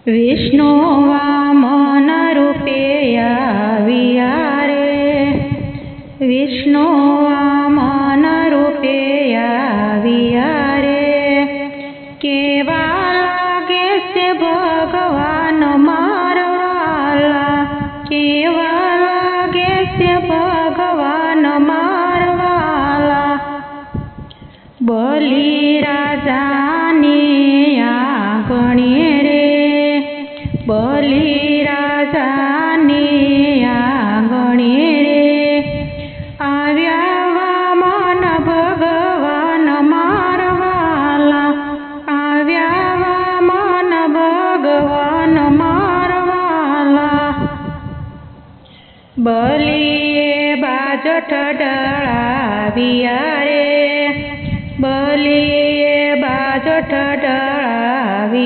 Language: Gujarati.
વિષ્ણુ વામન રૂપે આવ્યા રે, વિષ્ણુ વામન રૂપે આવ્યા રે, કેવા લાગે છે ભગવાન મારવાલા, કેવા લાગે છે ભગવાન મારવાલા. બલિ રાજાની આંગણે રે, બલિ રાજાની આંગણે રે, આવ્યા વામન ભગવાન મારવાલા, આવ્યા વામન ભગવાન મારવાલા. બલિએ બાજટ ઢળાવ્યા રે, બલિએ બાજટ ઢળાવ્યા.